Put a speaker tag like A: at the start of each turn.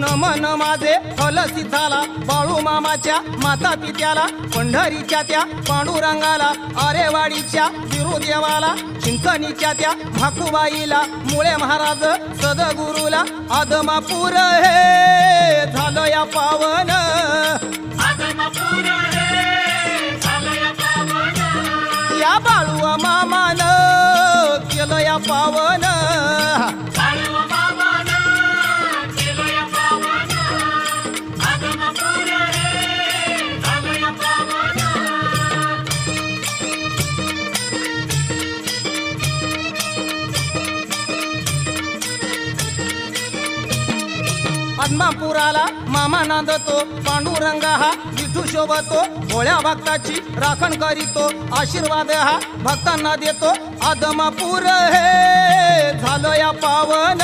A: नमन माझे फलसिद्धाला, बाळू मामाच्या माता पित्याला, पंढरीच्या त्या पांडुरंगाला, आरेवाडीच्या विरुदेवाला, चिंचणीच्या त्या भाकूबाईला, मुळे महाराज सदगुरुला, आदमापूर हे झालं या पावन, या बाळू मामान केलं या पावन. आदमापुराला मामा नांदतो, पांडुरंग हा विठू शोभतो, भोळ्या भक्ताची राखण करीतो, आशीर्वाद हा भक्तांना देतो, आदमापूर हे झालं या पावन.